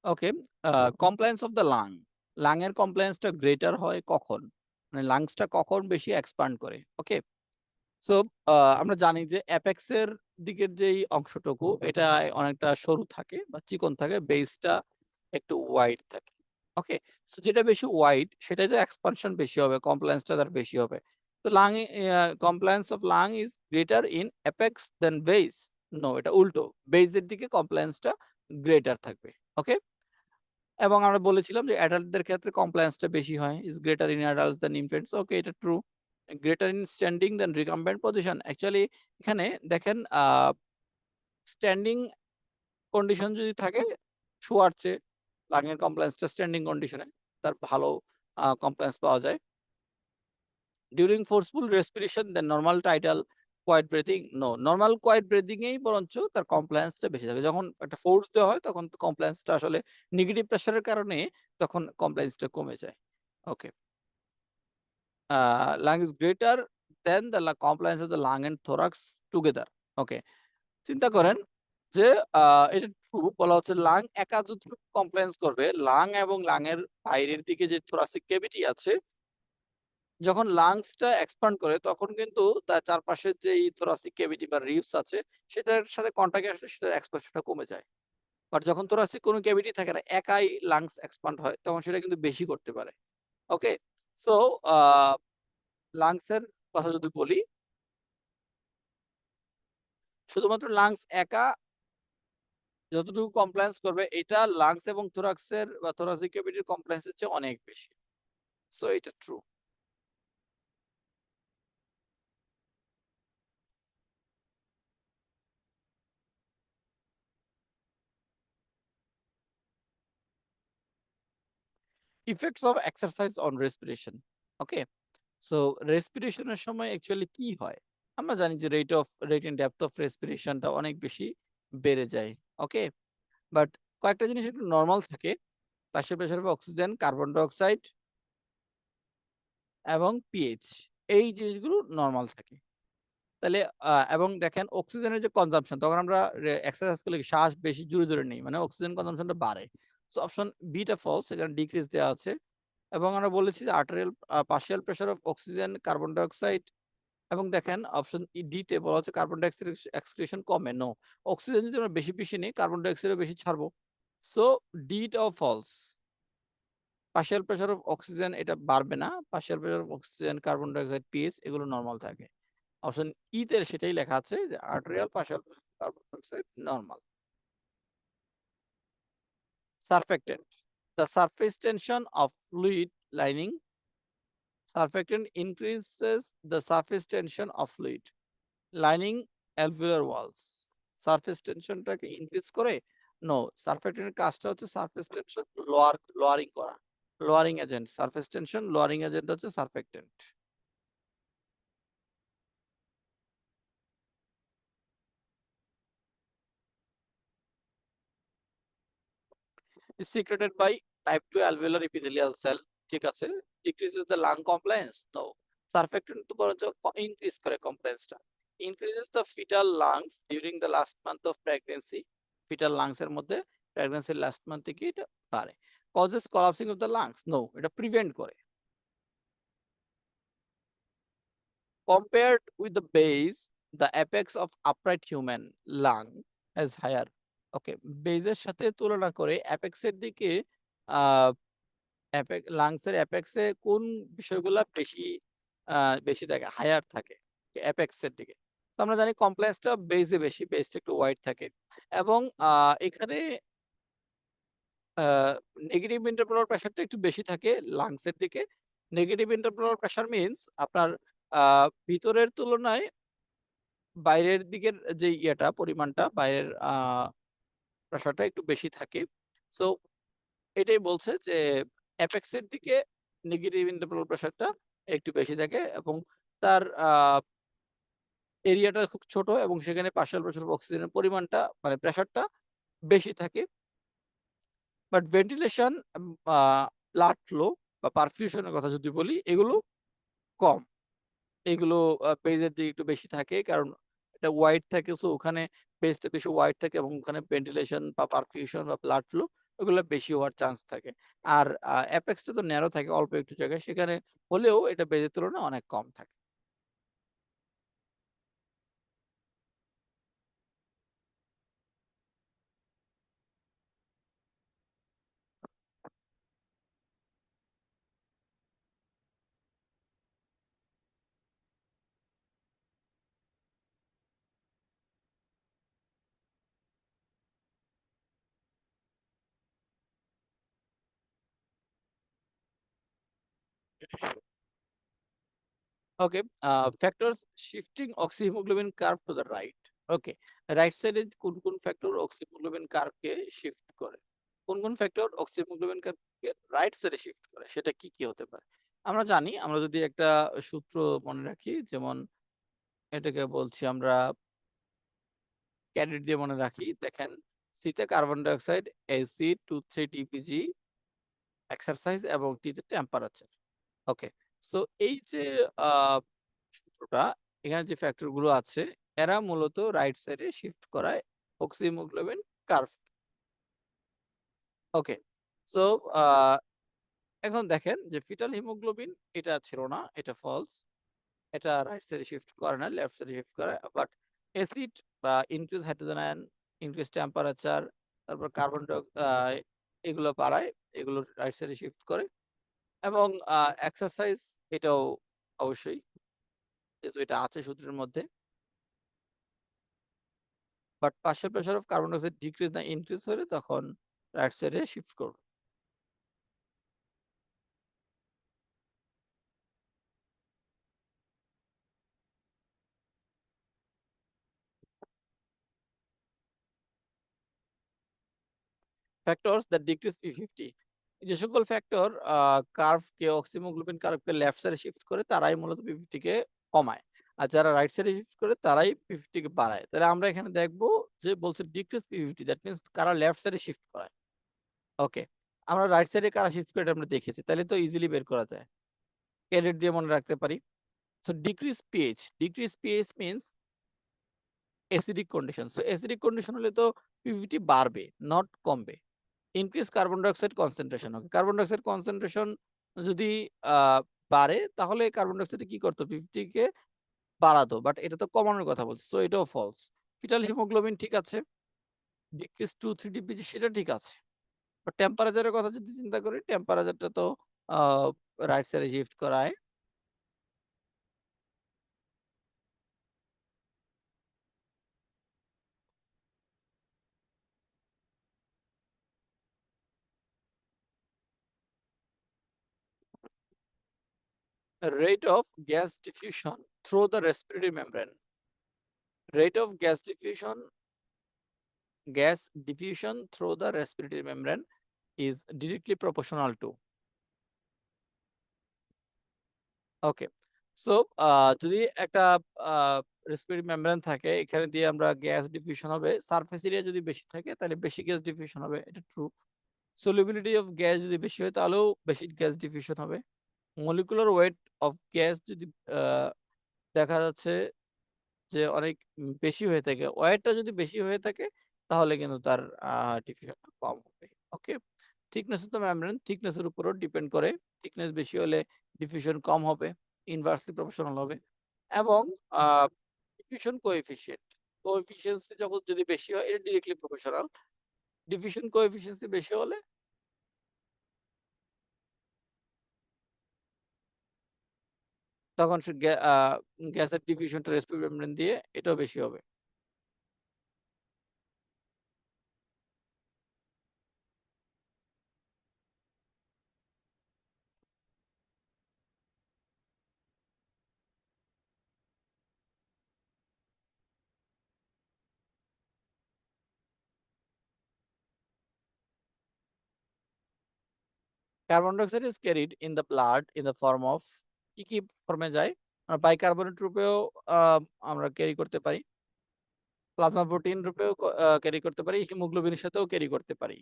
Okay, compliance of the lung. Lung এর কমপ্লায়েন্সটা গ্রেটার হয় কখন? মানে লাংসটা কখন বেশি এক্সপান্ড করে? ওকে? সো আমরা জানি যে অ্যাপেক্স এর দিকের যেই অংশটুকু এটা অনেকটা সরু থাকে বা চিকন থাকে, বেসটা একটু ওয়াইড থাকে। ওকে? সো যেটা বেশি ওয়াইড সেটাতে এক্সপানশন বেশি হবে, কমপ্লায়েন্সটা তার বেশি হবে। তো lung compliance of lung is greater in apex than base. No, এটা উল্টো। বেসের দিকে কমপ্লায়েন্সটা গ্রেটার থাকবে। ওকে? এবং আমরা বলেছিলাম যে অ্যাডাল্টদের ক্ষেত্রে কমপ্লায়েন্সটা বেশি হয়। Is greater in adults than infants. Okay, এটা true. Greater in standing than recumbent position. Actually এখানে দেখেন স্ট্যান্ডিং কন্ডিশন যদি থাকে শোয়ার চেয়ে লাংয়ের কমপ্লায়েন্সটা স্ট্যান্ডিং কন্ডিশনে তার ভালো কমপ্লায়েন্স পাওয়া যায়। During forceful respiration then normal tidal quiet breathing. No, normal quiet breathing এই বরঞ্চ তার কমপ্লায়েন্সটা বেশি থাকে। যখন একটা ফোর্স দেওয়া হয় তখন কমপ্লায়েন্সটা আসলে নেগেটিভ প্রেশারের কারণে তখন কমপ্লায়েন্সটা কমে যায়। ওকে। lung is greater than the compliance of the lung and thorax together. ওকে, চিন্তা করেন যে এটা ট্রু বলা হচ্ছে লাং একা যতটুকু কমপ্লায়েন্স করবে, লাং এবং লাং এর বাইরের দিকে যে থোরাসিক ক্যাভিটি আছে, যখন লাংসটা এক্সপান্ড করে তখন কিন্তু তার চারপাশের যেই থোরাসিক ক্যাভিটি বা রিবস আছে সেটার সাথে কন্টাক্টে আসলে সেটার এক্সপানশনটা কমে যায়। বাট যখন থোরাসিক কোনো ক্যাভিটি থাকে না, একাই লাংস এক্সপান্ড হয় তখন সেটা কিন্তু বেশি করতে পারে। ওকে? সো আ লাংসের কথা যদি বলি, শুধুমাত্র লাংস একা যতটুকু কমপ্লায়েন্স করবে এটা লাংস এবং থোরাক্সের বা থোরাসিক ক্যাভিটির কমপ্লায়েন্স এর চেয়ে অনেক বেশি। সো এটা true. Effects of exercise on respiration. Okay? So respiration এর সময় অ্যাকচুয়ালি কি হয়? আমরা জানি যে রেট এন্ড ডেপথ অফ রেসপিরেশনটা অনেক বেশি বেড়ে যায়। ওকে? বাট কয়েকটা জিনিস একটু নরমাল থাকে। Partial pressure of oxygen, carbon dioxide এবং পিএইচ, এই জিনিসগুলো নরমাল থাকে। তাইলে এবং দেখেন অক্সিজেনের যে কনজাম্পশন তখন আমরা এক্সারসাইজ করলে কি শ্বাস বেশি জোরে নেই। মানে অক্সিজেন কনজাম্পশনটা বাড়ে। সো অপশন বি টা ফলস, এখানে ডিক্রিজ দেয়া আছে। এবং আমরা বলেছি যে arterial partial pressure of oxygen, carbon dioxide এবং দেখেন অপশন ডি তে বলা হচ্ছে কার্বন ডাই অক্সাইড এক্সক্রিশন কমে। নো, অক্সিজেন যদি আমরা বেশি নিই কার্বন ডাই অক্সাইডও বেশি ছাড়বো। সো ডি টাও false. Partial pressure of oxygen এটা বাড়বে না। Partial pressure of oxygen, carbon dioxide, pH এগুলো নরমাল থাকে। অপশন ই তে সেটাই লেখা আছে যে arterial partial carbon dioxide normal. Surfactant, the surface tension of fluid lining. Surfactant increases the surface tension of fluid lining alveolar walls. Surface টেনশনটাকে increase করে? No, সারফেক্টেন্টের কাজটা হচ্ছে সারফেস টেনশন লোয়ারিং করা। Lowering agent, surface tension lowering agent হচ্ছে surfactant. is secreted by type 2 alveolar epithelial cell, ঠিক আছে। decreases the lung compliance? No, surfactant তো বরঞ্চ ইনক্রিজ করে কমপ্লায়েন্সটা। increases the fetal lungs during the last month of pregnancy, fetal lungs এর মধ্যে প্রেগন্যান্সির last month থেকে এটা বাড়ে। causes collapsing of the lungs? No, এটা প্রিভেন্ট করে। compared with the base, the apex of upright human lung is higher. ওকে, বেজের সাথে তুলনা করে অ্যাপেক্সের দিকে আহ লাংসের অ্যাপেক্সে কোন বিষয়গুলা বেশি থাকে, হায়ার থাকে অ্যাপেক্সের দিকে। তো আমরা জানি কমপ্লেক্সটা বেজে বেশি, বেসটা একটু ওয়াইড থাকে। এবং এখানে নেগেটিভ ইন্টারপোলার প্রেসারটা একটু বেশি থাকে লাংসের দিকে। নেগেটিভ ইন্টারপোলার প্রেসার মিন্স আপনার ভিতরের তুলনায় বাইরের দিকের যে পরিমাণটা, বাইরের প্রেসারটা একটু বেশি থাকে। সো এটাই বলছে যে অ্যাপেক্সের দিকে নেগেটিভ ইন্টারপোলার প্রেসারটা একটু বেশি থাকে এবং তার এরিয়াটা খুব ছোট এবং সেখানে পার্শিয়াল প্রেসার অফ অক্সিজেনের পরিমাণটা মানে প্রেসারটা বেশি থাকে। বাট ভেন্টিলেশন, ব্লাড ফ্লো বা পারফিউশনের কথা যদি বলি, এগুলো কম। এগুলো পেজের দিকে একটু বেশি থাকে কারণ এটা ওয়াইড থাকে। সো ওখানে পেজটা বেশি ওয়াইড থাকে এবং ওখানে ভেন্টিলেশন বা পারফিউশন বা ব্লাড ফ্লো ওগুলো বেশি হওয়ার চান্স থাকে। আর অ্যাপেক্সটা তো ন্যারো থাকে অল্প একটু জায়গায়, সেখানে হলেও এটা বেজের তুলনায় অনেক কম থাকে। Okay, factors shifting oxyhaemoglobin curve to the right. Okay, right সাইডে কোন কোন ফ্যাক্টর অক্সিহিমোগ্লোবিন কার্ভকে শিফট করে? কোন কোন ফ্যাক্টর অক্সিহিমোগ্লোবিন কার্ভকে রাইট সাইডে শিফট করে, সেটা কি কি হতে পারে? আমরা জানি, আমরা যদি একটা সূত্র মনে রাখি, যেমন এটাকে বলছি আমরা ক্যাডেট দিয়ে মনে রাখি। দেখেন, সিতে carbon die oxide, Ac2,3 DPG exercise এবং টিতে টেম্পারেচার। ওকে, সো এই যে সূত্রটা, এখানে যে ফ্যাক্টর গুলো আছে এরা মূলত রাইট সাইডে শিফট করায় অক্সিহিমোগ্লোবিন কার্ভ। ওকে, সো এখন দেখেন যে ফিটাল হিমোগ্লোবিন এটা ছিল না, এটা ফলস। এটা রাইট সাইডে শিফট করে না, লেফট সাইডে শিফট করে। বাট অ্যাসিড বা increase hydrogen ion, increase temperature, তারপর কার্বন এগুলো বাড়ায়, এগুলো রাইট সাইডে শিফট করে। এবং এক্সারসাইজ এটাও অবশ্যই, যেহেতু এটা আছে সূত্রের মধ্যে। But partial pressure of carbon dioxide decrease না ইনক্রিজ হলে তখন রাইট সাইডে শিফট করবে। ফ্যাক্টরস দ্যাট ডিক্রিজ P50, যে সকল ফ্যাক্টর কার্ভকে অক্সিহিমোগ্লোবিন কার্ভকে লেফট সাইডে শিফট করে তারাই মূলত P50 কে কমায়। আর যারা রাইট সাইডে শিফট করে তারাই P50 কে বাড়ায়। তাহলে আমরা এখানে দেখবো যে বলছে ডিক্রিজ P50, দ্যাট মিন্স কারা লেফট সাইডে শিফট করায়। ওকে, আমরা রাইট সাইডে কারা শিফট করে এটা আমরা দেখেছি, তাহলে তো ইজিলি বের করা যায়। ক্যাডেট দিয়ে মনে রাখতে পারি। So decrease pH means acidic condition. So acidic condition হলে তো পিভিটি বাড়বে, নট কমবে। Increase carbon die oxide concentration. ওকে, কার্বন ডাই অক্সাইড কনসেন্ট্রেশন যদি বাড়ে তাহলে কার্বন ডাই অক্সাইড কি করতো? PVT K বাড়াতো। বাট এটা তো কমানোর কথা বলছে, সো এটাও ফলস। ফিটাল হিমোগ্লোবিন ঠিক আছে, ডিক্রিজ 2,3 DPG সেটা ঠিক আছে। টেম্পারেচারের কথা যদি চিন্তা করি, টেম্পারেচারটা তো রাইট সাইডে শিফট করায়। Rate of gas diffusion through the respiratory membrane. Rate of gas diffusion through the respiratory membrane is directly proportional to. Okay. So যদি একটা রেসপিরেটরি মেমব্রেন থাকে, এখানে দিয়ে আমরা গ্যাস ডিফিউশন হবে। সারফেস এরিয়া যদি বেশি থাকে তাহলে বেশি গ্যাস ডিফিউশন হবে। এটা ট্রু। সলিউবিলিটি অফ গ্যাস যদি বেশি হয় তাহলেও বেশি গ্যাস ডিফিউশন হবে। মলিকুলার ওয়েট অফ গ্যাস যদি আ দেখা যাচ্ছে যে অনেক বেশি হয়ে থাকে, ওয়েটটা যদি বেশি হয়ে থাকে তাহলে কিন্তু তার ডিফিউশন কম হবে। Okay? Thickness of the membrane thickness এর উপরও ডিপেন্ড করে। থিকনেস বেশি হলে ডিফিউশন কম হবে, ইনভার্সলি প্রপোর্শনাল হবে। এবং আ ডিফিউশন কোএফিসিয়েন্সি যখন যদি বেশি হয় এটা ডিরেক্টলি প্রপোর্শনাল। ডিফিউশন কোএফিসিয়েন্সি বেশি হলে তখন সে গ্যাসের ডিফিউশনটা রেসপিরেটরি মেমব্রেন দিয়ে এটাও বেশি হবে। Carbon dioxide is carried in the blood in the form of কি ফর্মে যায়? বাইকার্বনেট রূপেও আ আমরা ক্যারি করতে পারি। প্লাজমা প্রোটিন রূপেও ক্যারি করতে পারি, হিমোগ্লোবিনের সাথেও ক্যারি করতে পারি।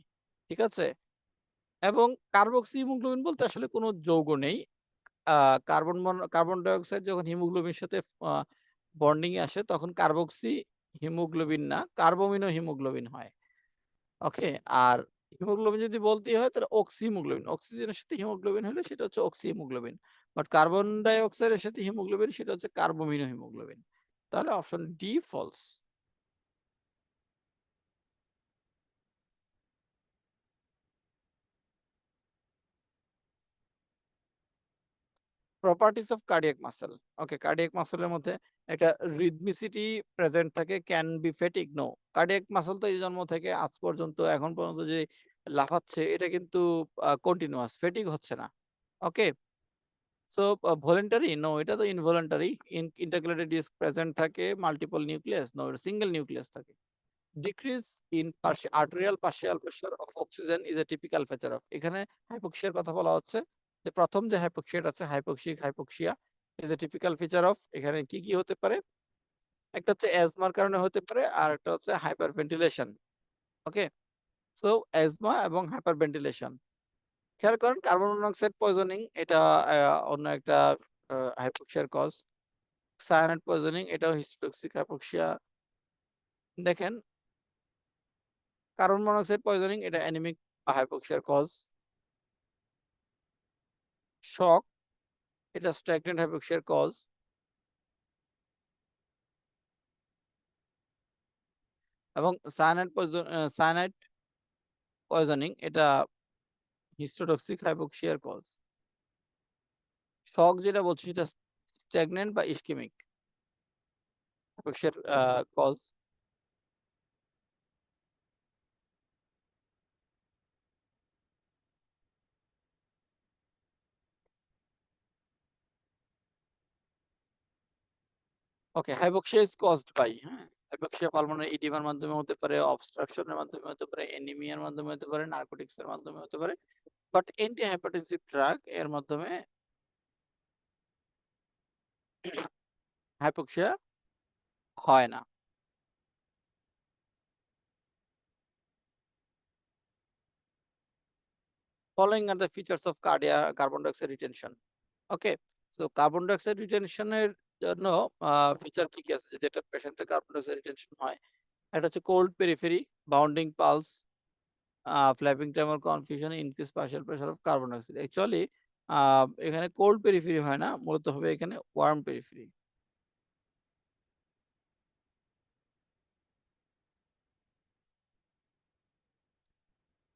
ঠিক আছে? এবং কার্বক্সি হিমোগ্লোবিন বলতে আসলে কোনো যৌগ নেই। আ কার্বন ডাইঅক্সাইড যখন হিমোগ্লোবিনের সাথে আ বন্ডিং এ আসে তখন কার্বক্সি হিমোগ্লোবিন না, কার্বোমিনো হিমোগ্লোবিন হয়। ওকে? আর হিমোগ্লোবিন যদি বলতেই হয় তাহলে অক্সি হিমোগ্লোবিন। অক্সিজেনের সাথে হিমোগ্লোবিন হলে সেটা হচ্ছে অক্সি হিমোগ্লোবিন। বাট কার্বন ডাইঅক্সাইডের সাথে হিমোগ্লোবিন সেটা হচ্ছে কার্বোমিনো হিমোগ্লোবিন। তাহলে option D false. Properties of cardiac muscle. Okay, cardiac মাসলের মধ্যে একটা রিদমিসিটি প্রেজেন্ট থাকে, can be fatigue no. Cardiac muscle তো এই জন্ম থেকে আজ পর্যন্ত এখন পর্যন্ত যে লাফাচ্ছে এটা কিন্তু কন্টিনিউয়াস, ফ্যাটিগ হচ্ছে না। ওকে? So voluntary? নো, এটা তো ইনভলান্টারি। ইন্টারক্যালেটেড ডিস্ক প্রেজেন্ট থাকে, মাল্টিপল নিউক্লিয়াস? নো, এটা সিঙ্গেল নিউক্লিয়াস থাকে। Decrease in arterial partial pressure of oxygen is a typical feature of. এখানে হাইপোক্সিয়ার কথা বলা হচ্ছে যে প্রথম যে হাইপোক্সিয়াটা আছে hypoxia is a typical feature of. এখানে কি হতে পারে? একটা হচ্ছে অ্যাজমার কারণে হতে পারে আর একটা হচ্ছে হাইপারভেন্টিলেশন। ওকে? সো অ্যাজমা এবং হাইপারভেন্টিলেশন। খেয়াল করেন কার্বন মনোক্সাইড পয়জনিং এটা আ অন্য একটা হাইপোক্সিয়ার কজ। সায়ানাইড পয়জনিং এটাও হিস্টোটক্সিক হাইপোক্সিয়া। দেখেন কার্বন মনোক্সাইড পয়জনিং এটা অ্যানিমিক হাইপোক্সিয়ার কজ। শক এটা স্ট্যাগনেন্ট হাইপোক্সিয়ার কজ। এবং সায়ানাইড পয়জনিং এটা হিস্টোটক্সিক হাইপোক্সিয়ার কজ। শক যেটা বলছি সেটা স্ট্যাগনেন্ট বা ইসকেমিক হাইপোক্সিয়ার cause. Okay, hypoxia is caused by, হ্যাঁ? হাইপোক্সিয়া পালমোনারি ইডিমার মাধ্যমে হতে পারে, অবস্ট্রাকশন এর মাধ্যমে হতে পারে, অ্যানিমিয়ার মাধ্যমে হতে পারে, নার্কোটিক্স এর মাধ্যমে হতে পারে। বাট অ্যান্টি হাইপারটেনসিভ ড্রাগ এর মাধ্যমে হাইপোক্সিয়া হয় না। Following are the features of carbon dioxide retention. Okay? So carbon dioxide retention এর জন্য ফিচার কি আছে যেটা পেশেন্টের কার্বন ডাইঅক্সাইড রিটেনশন হয়? একটা হচ্ছে cold periphery, bounding pulse, flapping tremor, confusion, increase partial pressure of carbon dioxide. Actually uh এখানে কোল্ড পেরিফেরি হয় না, মূলত হবে এখানে warm periphery.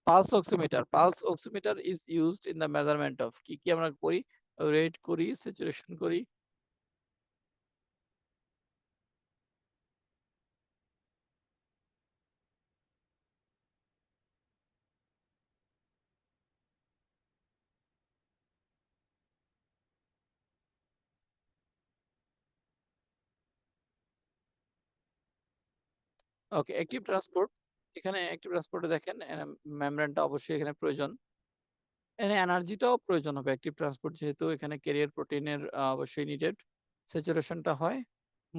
Pulse oximeter, pulse oximeter is used in the measurement of, কি কি আমরা করি, রেট করি, স্যাচুরেশন করি। ওকে, অ্যাক্টিভ ট্রান্সপোর্ট, এখানে অ্যাক্টিভ ট্রান্সপোর্টে দেখেন মেমব্রেনটা অবশ্যই এখানে প্রয়োজন, এখানে এনার্জিটাও প্রয়োজন হবে অ্যাক্টিভ ট্রান্সপোর্ট, যেহেতু এখানে ক্যারিয়ার প্রোটিনের অবশ্যই নিডেড। স্যাচুরেশনটা হয়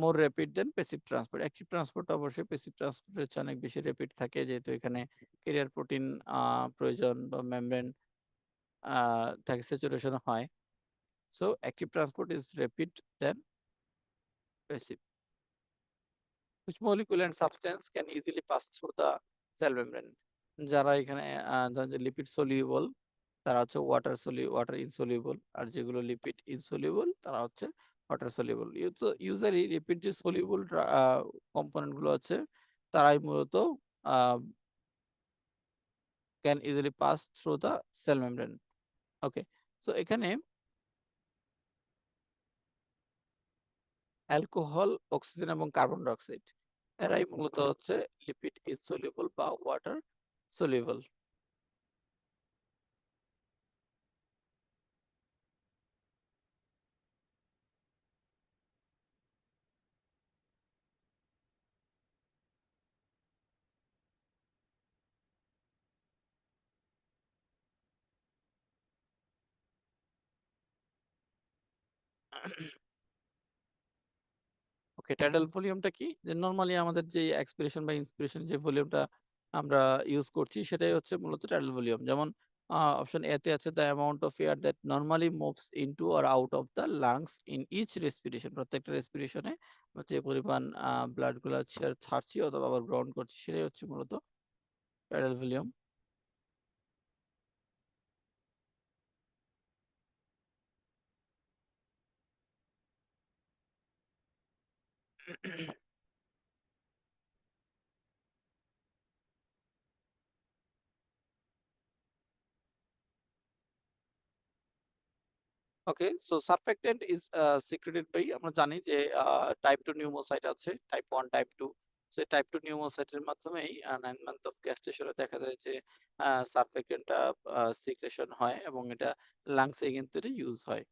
মোর rapid than passive transport, active transport অবশ্যই প্যাসিভ ট্রান্সপোর্টের চেয়ে অনেক বেশি র্যাপিড থাকে, যেহেতু এখানে ক্যারিয়ার প্রোটিন প্রয়োজন বা মেমব্রেন থাকে, স্যাচুরেশন হয়। So active transport is rapid than passive. Which molecule and substance can easily pass through the cell membrane? যারা এখানে ধরেন যে লিপিড সলিউবল তারা হচ্ছে ওয়াটার ইনসলিউবল, আর যেগুলো লিপিড ইনসলিউবল তারা হচ্ছে ওয়াটার সলিউবল। ইউজুয়ালি লিপিড যে সলিউবল কম্পোনেন্ট গুলো আছে তারাই মূলত can easily pass through the cell membrane. Okay, so এখানে অ্যালকোহল, অক্সিজেন এবং কার্বন ডাই অক্সাইড এরাই মূলত হচ্ছে লিপিড ইনসলিউবল বা ওয়াটার সলিউবল। ওকে, টাইডাল ভলিউমটা কি? যে নরমালি আমাদের যে এক্সপিরেশন বা ইন্সপিরেশন যে ভলিউমটা আমরা ইউজ করছি সেটাই হচ্ছে মূলত টাইডাল ভলিউম। যেমন অপশন এ তে আছে the amount of air that normally moves into or out of the lungs in each respiration, প্রত্যেকটা রেসপিরেশনে যে পরিমাণ ব্লাড গুলা ছাড়ছি অথবা আবার গ্রহণ করছি সেটাই হচ্ছে মূলত tidal volume. Okay, so surfactant is secreted by, আমরা জানি যে টাইপ 2 নিউমোসাইট আছে, টাইপ 1 টাইপ 2। সো টাইপ 2 নিউমোসাইটের মাধ্যমেই 9 মান্থ অফ গ্যাস্টেশনে দেখা যায় যে সারফেক্টেন্টটা সিক্রেশন হয় এবং এটা লাংসে কিন্তু এটা ইউজ হয়।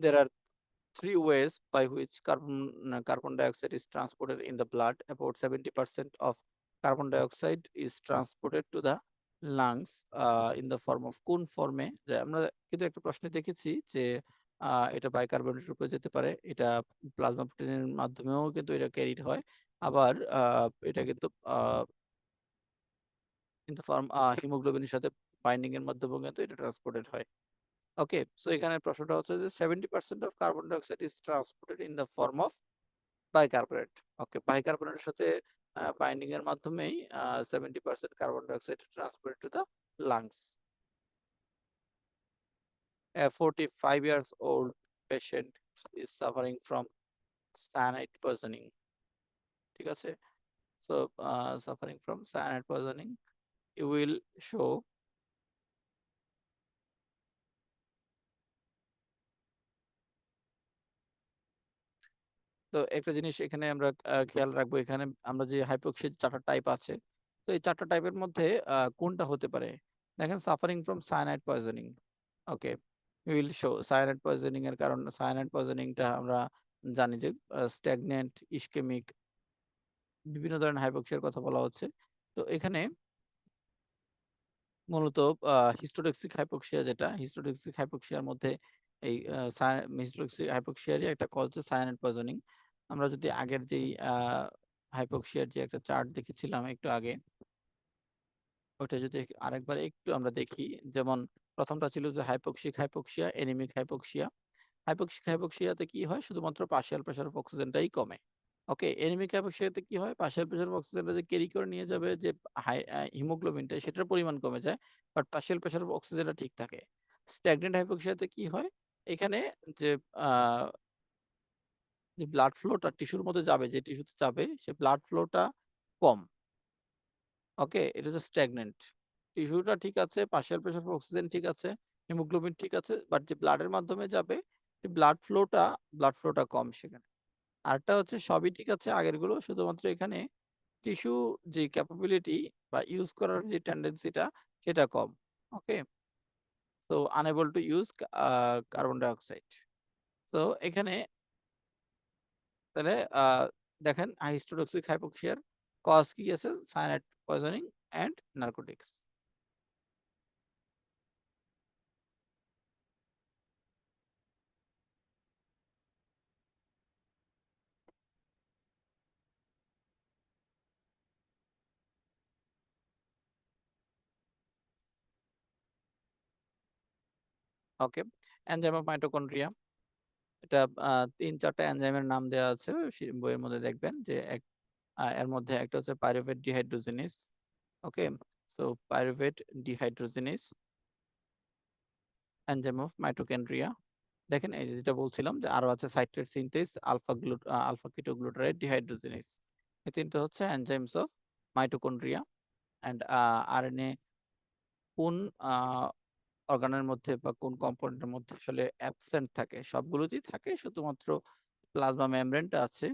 There are three ways by which carbon dioxide is transported in the blood. About 70% of carbon dioxide is transported to the lungs in the form of কোন ফর্মে, যে আমরা কিন্তু একটা প্রশ্নে দেখেছি যে এটা বাইকার্বনেট রূপে যেতে পারে, এটা প্লাজমা প্রোটিনের মাধ্যমেও কিন্তু এটা ক্যারিড হয়, আবার এটা কিন্তু ইন দ্য ফর্ম হিমোগ্লোবিনের সাথে বাইন্ডিং এর মাধ্যমেও কিন্তু এটা ট্রান্সপোর্টেড হয়। ওকে, সো এখানে প্রশ্নটা হচ্ছে যে 70% of carbon dioxide is transported in the form of bicarbonate. Okay, বাইকার্বনেটের সাথে বাইন্ডিং এর মাধ্যমেই 70% carbon dioxide transported to the lungs. A 45 years old patient is suffering from cyanide poisoning, ঠিক আছে? So suffering from cyanide poisoning, you will show তো একটা জিনিস এখানে আমরা খেয়াল রাখবো, এখানে আমরা যে হাইপোক্সিয়ার 4টা টাইপ আছে, তো এই 4টা টাইপের মধ্যে কোনটা হতে পারে? দেখেন suffering from cyanide poisoning. Okay, will show cyanide poisoning এর কারণ, সায়ানাইড পয়জনিংটা আমরা জানি যে স্ট্যাগনেন্ট, ইসকেমিক, বিভিন্ন ধরনের হাইপোক্সিয়ার কথা বলা হচ্ছে। তো এখানে মূলত হিস্টোটক্সিক হাইপোক্সিয়া, যেটা হিস্টোটক্সিক হাইপোক্সিয়ার মধ্যে এই হিস্টোটক্সিক হাইপোক্সিয়ারই একটা কজ হচ্ছে সায়ানাইড পয়জনিং। আমরা যদি আগের যেই হাইপোক্সিয়ার যে একটা চার্ট দেখেছিলাম একটু আগে, ওটা যদি আরেকবার একটু আমরা দেখি, যেমন প্রথমটা ছিল যে hypoxic hypoxia, anaemic hypoxia. Hypoxic হাইপোক্সিয়াতে কি হয়, শুধুমাত্র পার্শিয়াল প্রেসার অফ অক্সিজেনটাই কমে। ওকে, এনিমিক হাইপোক্সিয়াতে কি হয়, পার্শিয়াল প্রেসার অফ অক্সিজেনটা যে ক্যারি করে নিয়ে যাবে যে হিমোগ্লোবিনটা, সেটার পরিমাণ কমে যায়, বাট পার্শিয়াল প্রেসার অফ অক্সিজেনটা ঠিক থাকে। স্ট্যাগনেন্ট হাইপোক্সিয়াতে কি হয়, এখানে যে যে ব্লাড ফ্লোটা টিস্যুর মধ্যে যাবে, যে টিস্যুতে যাবে সে ব্লাড ফ্লোটা কম, ওকে, এটা হচ্ছে স্ট্যাগনেন্ট। টিস্যুটা ঠিক আছে, পার্শিয়াল প্রেসার ফর অক্সিজেন ঠিক আছে, হিমোগ্লোবিন ঠিক আছে, বাট যে ব্লাডের মাধ্যমে যাবে ব্লাড ফ্লোটা কম সেখানে। আরেকটা হচ্ছে সবই ঠিক আছে আগেরগুলো, শুধুমাত্র এখানে টিস্যু যে ক্যাপাবিলিটি বা ইউজ করার যে টেন্ডেন্সিটা সেটা কম। Okay, so unable to use carbon dioxide. তো এখানে তাহলে দেখেন হিস্টোটক্সিক হাইপোক্সিয়ার কজ কি আছে? Cyanide poisoning and narcotics. Okay, enzyme of mitochondria, এটা ৩-৪টা এনজাইমের নাম দেওয়া আছে বইয়ের মধ্যে, দেখবেন যে এর মধ্যে একটা হচ্ছে pyruvate dehydrogenase. Okay, so pyruvate dehydrogenase enzyme of mitochondria. দেখেন এই যে যেটা বলছিলাম যে আরো আছে citrate synthase, alpha ketoglutarate dehydrogenase. এই তিনটা হচ্ছে enzymes of mitochondria. And RNA কোন অর্গানের মধ্যে বা কোন কম্পোনেন্টের মধ্যে আসলে অ্যাবসেন্ট থাকে? সবগুলোতেই থাকে, শুধুমাত্র প্লাজমা মেমব্রেনটা আছে।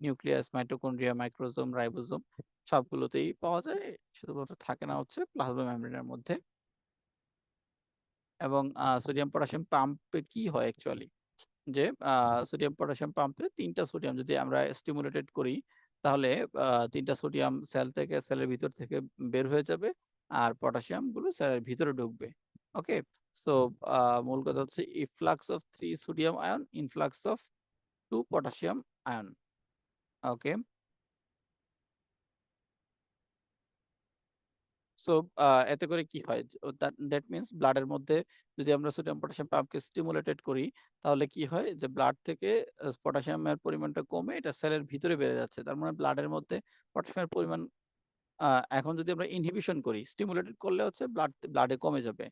নিউক্লিয়াস, মাইটোকন্ড্রিয়া, মাইক্রোজোম, রাইবোজোম সবগুলোতেই পাওয়া যায়, শুধুমাত্র থাকে না হচ্ছে প্লাজমা মেমব্রেনের মধ্যে। এবং সোডিয়াম পটাশিয়াম পাম্পে কি হয় অ্যাকচুয়ালি, যে সোডিয়াম পটাশিয়াম পাম্পে ৩টা সোডিয়াম যদি আমরা স্টিমুলেটেড করি, তাহলে ৩টা সোডিয়াম সেল থেকে, সেলের ভিতর থেকে বের হয়ে যাবে, আর পটাশিয়াম গুলো সেলের ভিতরে ঢুকবে। ওকে, সো মূল কথা হচ্ছে efflux of 3 sodium ion, influx of 2 potassium ion. Okay, so এতে করে কি হয়? দ্যাট মিনস ব্লাডের মধ্যে যদি আমরা সোডিয়াম পটাশিয়াম পাম্পকে স্টিমুলেটেড করি, তাহলে কি হয় যে ব্লাড থেকে পটাশিয়ামের পরিমাণটা কমে এটা সেলের ভিতরে বেড়ে যাচ্ছে। তার মানে ব্লাডের মধ্যে পটাশিয়ামের পরিমাণ এখন যদি আমরা ইনহিবিশন করি, স্টিমুলেটেড করলে হচ্ছে ব্লাডে কমে যাবে।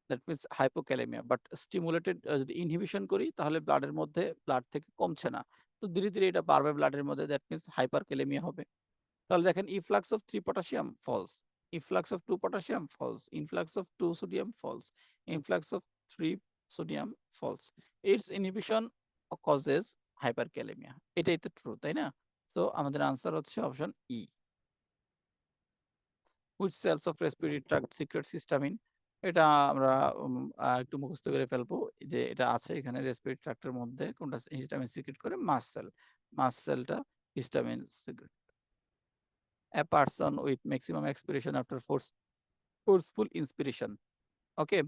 That means hypokalemia. But stimulated যদি ইনহিবিশন করি, তাহলে ব্লাডের মধ্যে ব্লাড থেকে কমছে না। তো ধীরে, ধীরে এটা বাড়বে ব্লাডের মধ্যে, দ্যাট মিনস হাইপারক্যালেমিয়া হবে। তাহলে দেখেন efflux of 3 potassium false, influx of 2 potassium false, influx of 2 sodium false, influx of 3 sodium false. Its inhibition causes hyperkalemia. এটাই তো ট্রু, তাই না? সো আমাদের আনসার হচ্ছে option E. Which cells of respiratory tract secretes histamine? এটা আমরা একটু মুখস্থ করে ফেলবো, যে এটা আছে এখানে রেসপিরেটরি ট্র্যাক্টের মধ্যে কোনটা হিস্টামিন সিক্রেট করে? Mast cell. মাস্ট সেলটা histamine secrete. A person with maximum expiration after forceful inspiration. Okay,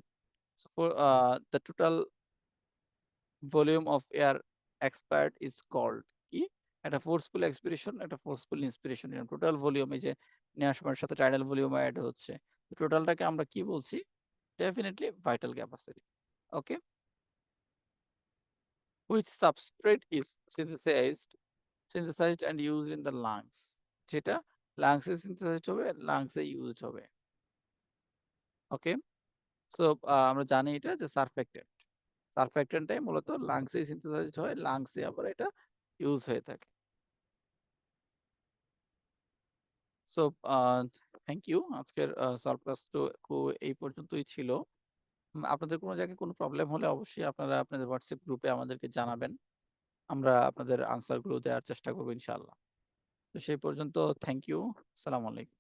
so for the total volume of air expired is called কি? একটা ফোর্সফুল এক্সপিরেশন, একটা ফোর্সফুল ইন্সপিরেশন। টোটাল ভলিউম, এই যে নেওয়ার সময়ের সাথে টাইডাল ভলিউম অ্যাড হচ্ছে, টোটালটাকে আমরা কি বলছি? Definitely vital capacity. Okay, which substrate is synthesized and used in the lungs? যেটা লাংসে সিনথেসাইজড হবে, লাংসে ইউজড হবে। ওকে, সো আমরা জানি এটা যে সারফেক্টেন্ট। সারফেক্টেন্টটাই মূলত লাংসে সিনথেসাইজড হয়, লাংসে আবার এটা ইউজ হয়ে থাকে। So thank you. আজকের সলভ ক্লাসটুকু এই পর্যন্তই ছিল। আপনাদের কোনো জায়গায় কোনো প্রবলেম হলে অবশ্যই আপনারা আপনাদের হোয়াটসঅ্যাপ গ্রুপে আমাদেরকে জানাবেন। আমরা আপনাদের আনসার গুলো দেওয়ার চেষ্টা করবো ইনশাআল্লাহ। তো সেই পর্যন্ত থ্যাংক ইউ। আসসালামু আলাইকুম।